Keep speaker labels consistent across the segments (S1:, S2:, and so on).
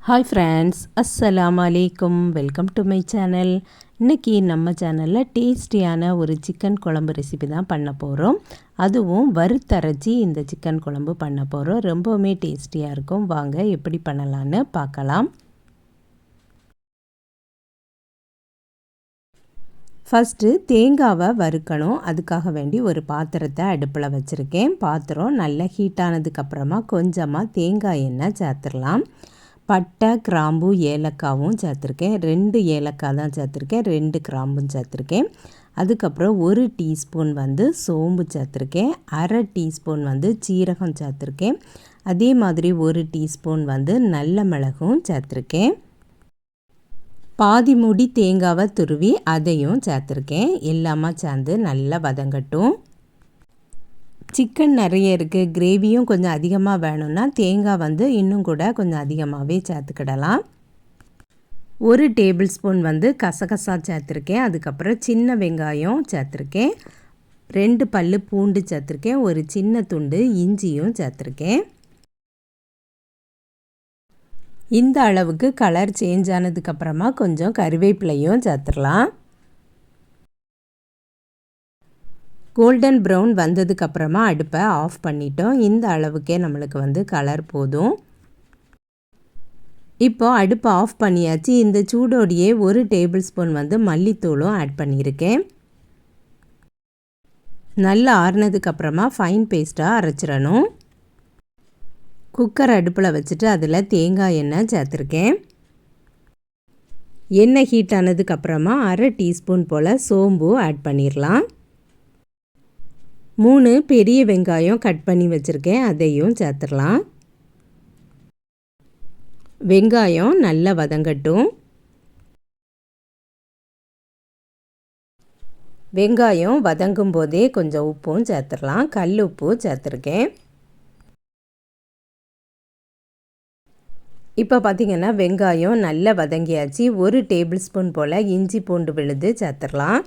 S1: Hi friends, அஸ்ஸலாமு அலைக்கும். Welcome to my channel. இன்றைக்கி நம்ம சேனலில் டேஸ்டியான ஒரு சிக்கன் குழம்பு ரெசிபி தான் பண்ண போகிறோம். அதுவும் வறுத்தரைச்சி இந்த சிக்கன் குழம்பு பண்ண போகிறோம். ரொம்பவுமே டேஸ்டியாக இருக்கும். வாங்க எப்படி பண்ணலான்னு பார்க்கலாம். ஃபஸ்ட்டு தேங்காவை வறுக்கணும். அதுக்காக வேண்டி ஒரு பாத்திரத்தை அடுப்பில் வச்சுருக்கேன். பாத்திரம் நல்லா ஹீட்டானதுக்கப்புறமா கொஞ்சமாக தேங்காய் எண்ணெய் சேர்த்துடலாம். பட்டை, கிராம்பு, ஏலக்காவும் சேர்த்துருக்கேன். 2 ஏலக்காய் தான் சேர்த்துருக்கேன். 2 கிராம்பும் சேர்த்துருக்கேன். அதுக்கப்புறம் 1 டீஸ்பூன் சோம்பு சேர்த்துருக்கேன். 1/2 டீஸ்பூன் சீரகம் சேர்த்துருக்கேன். அதே மாதிரி 1 டீஸ்பூன் நல்ல மிளகும் சேர்த்துருக்கேன். பாதி மூடி தேங்காவை துருவி அதையும் சேர்த்துருக்கேன். எல்லாமே சேர்ந்து நல்லா வதங்கட்டும். சிக்கன் நிறைய இருக்குது, கிரேவியும் கொஞ்சம் அதிகமாக வேணும்னா தேங்காய் இன்னும் கூட கொஞ்சம் அதிகமாகவே சேர்த்துக்கிடலாம். 1 டேபிள் ஸ்பூன் கசகசா சேர்த்துருக்கேன். அதுக்கப்புறம் சின்ன வெங்காயம் சேர்த்துருக்கேன். 2 பல்லு பூண்டு சேர்த்துருக்கேன். ஒரு சின்ன துண்டு இஞ்சியும் சேர்த்துருக்கேன். இந்த அளவுக்கு கலர் சேஞ்ச் ஆனதுக்கப்புறமா கொஞ்சம் கறிவேப்பிலையும் சேர்த்துடலாம். கோல்டன் ப்ரௌன் வந்ததுக்கப்புறமா அடுப்பை ஆஃப் பண்ணிட்டோம். இந்த அளவுக்கே நம்மளுக்கு கலர் போதும். இப்போ அடுப்பை ஆஃப் பண்ணியாச்சு. இந்த சூடோடையே 1 டேபிள் ஸ்பூன் மல்லித்தூளும் ஆட் பண்ணியிருக்கேன். நல்லா ஆறுனதுக்கப்புறமா ஃபைன் பேஸ்ட்டாக அரைச்சிடணும். குக்கர் அடுப்பில் வச்சுட்டு அதில் தேங்காய் எண்ணெய் சேர்த்துருக்கேன். எண்ணெய் ஹீட் ஆனதுக்கப்புறமா 1/2 டீஸ்பூன் போல் சோம்பு ஆட் பண்ணிடலாம். 3 பெரிய வெங்காயம் கட் பண்ணி வச்சுருக்கேன். அதையும் சேர்த்துடலாம். வெங்காயம் நல்லா வதங்கட்டும். வெங்காயம் வதங்கும் போதே கொஞ்சம் உப்பும் சேர்த்துடலாம். கல் உப்பு சேர்த்துருக்கேன். இப்போ பார்த்திங்கன்னா வெங்காயம் நல்லா வதங்கியாச்சு. 1 டேபிள் ஸ்பூன் போல் இஞ்சி பூண்டு விழுது சேர்த்துடலாம்.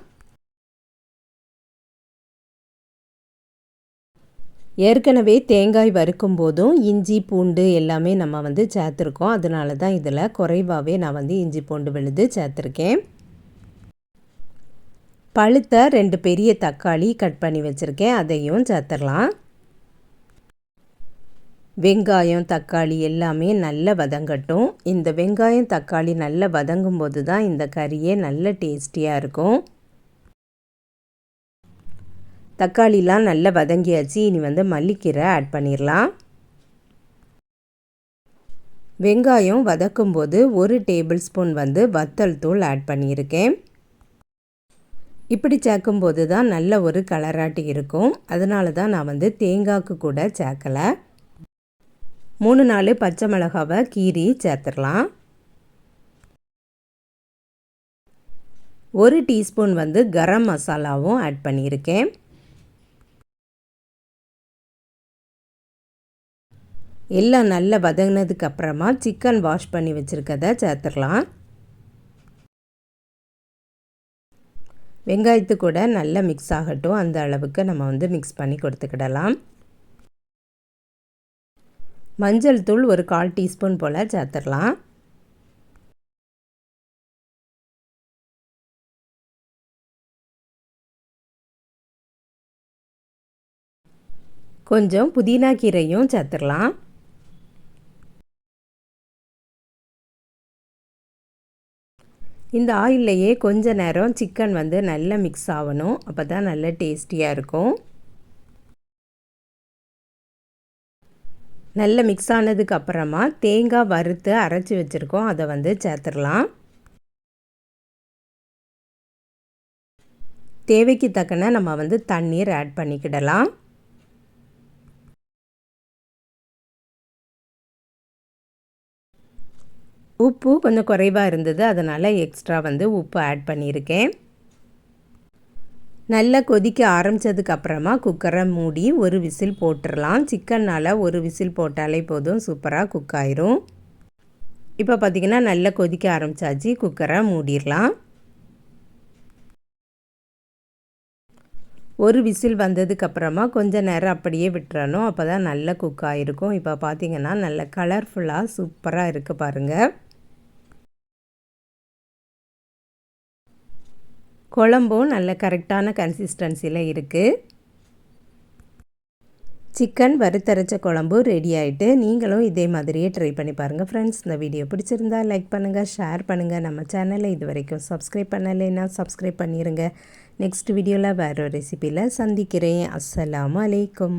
S1: ஏற்கனவே தேங்காய் வறுக்கும் போதும் இஞ்சி பூண்டு எல்லாமே நம்ம சேர்த்துருக்கோம். அதனால தான் இதில் குறைவாகவே நான் இஞ்சி பூண்டு விழுது சேர்த்துருக்கேன். பழுத்த 2 பெரிய தக்காளி கட் பண்ணி வச்சுருக்கேன். அதையும் சேர்த்துடலாம். வெங்காயம் தக்காளி எல்லாமே நல்லா வதங்கட்டும். இந்த வெங்காயம் தக்காளி நல்லா வதங்கும் போது தான் இந்த கறியே நல்ல டேஸ்டியாக இருக்கும். தக்காளிலாம் நல்லா வதங்கியாச்சு. இனி மல்லிக்கீரை ஆட் பண்ணிடலாம். வெங்காயம் வதக்கும்போது 1 டேபிள் ஸ்பூன் வத்தல் தூள் ஆட் பண்ணியிருக்கேன். இப்படி சேர்க்கும்போது தான் நல்ல ஒரு கலராட்டி இருக்கும். அதனால தான் நான் தேங்காய்க்கு கூட சேர்க்கலை. 3-4 பச்சை மிளகாவை கீரி சேர்த்துடலாம். 1 டீஸ்பூன் கரம் மசாலாவும் ஆட் பண்ணியிருக்கேன். எல்லாம் நல்லா வதங்கினதுக்கப்புறமா சிக்கன் வாஷ் பண்ணி வச்சுருக்கதை சேர்த்துடலாம். வெங்காயத்து கூட நல்லா மிக்ஸ் ஆகட்டும். அந்த அளவுக்கு நம்ம மிக்ஸ் பண்ணி கொடுத்துக்கிடலாம். மஞ்சள் தூள் ஒரு 1/4 டீஸ்பூன் போல் சேர்த்துடலாம். கொஞ்சம் புதினா கீரையும் சேர்த்துடலாம். இந்த ஆயில்லையே கொஞ்ச நேரம் சிக்கன் நல்லா மிக்ஸ் ஆகணும். அப்போ தான் நல்ல டேஸ்டியாக இருக்கும். நல்லா மிக்ஸ் ஆனதுக்கப்புறமா தேங்காய் வறுத்து அரைச்சி வச்சுருக்கோம். அதை சேர்த்துடலாம். தேவைக்கு தக்கன நம்ம தண்ணீர் ஆட் பண்ணிக்கிடலாம். உப்பு கொஞ்சம் குறைவாக இருந்தது, அதனால் எக்ஸ்ட்ரா உப்பு ஆட் பண்ணியிருக்கேன். நல்லா கொதிக்க ஆரம்பித்ததுக்கப்புறமா குக்கரை மூடி ஒரு விசில் போட்டுடலாம். சிக்கன்னால் ஒரு விசில் போட்டாலே போதும், சூப்பராக குக் ஆயிரும். இப்போ பார்த்திங்கன்னா நல்லா கொதிக்க ஆரம்பித்தாச்சு. குக்கரை மூடிடலாம். ஒரு விசில் வந்ததுக்கப்புறமா கொஞ்சம் நேரம் அப்படியே விட்டுறணும். அப்போ தான் நல்லா குக் ஆகிருக்கும். இப்போ பார்த்திங்கன்னா நல்ல கலர்ஃபுல்லாக சூப்பராக இருக்குது பாருங்கள். குழம்பும் நல்ல கரெக்டான கன்சிஸ்டன்சியில் இருக்குது. சிக்கன் வறுத்தரைச்ச குழம்பு ரெடி ஆகிட்டு, நீங்களும் இதே மாதிரியே ட்ரை பண்ணி பாருங்கள் ஃப்ரெண்ட்ஸ். இந்த வீடியோ பிடிச்சிருந்தா லைக் பண்ணுங்கள், ஷேர் பண்ணுங்கள். நம்ம சேனலை இது வரைக்கும் சப்ஸ்கிரைப் பண்ணலைன்னா சப்ஸ்கிரைப் பண்ணிடுங்க. நெக்ஸ்ட் வீடியோவில் வேறு ஒரு ரெசிபியில் சந்திக்கிறேன். அஸ்ஸலாமு அலைக்கும்.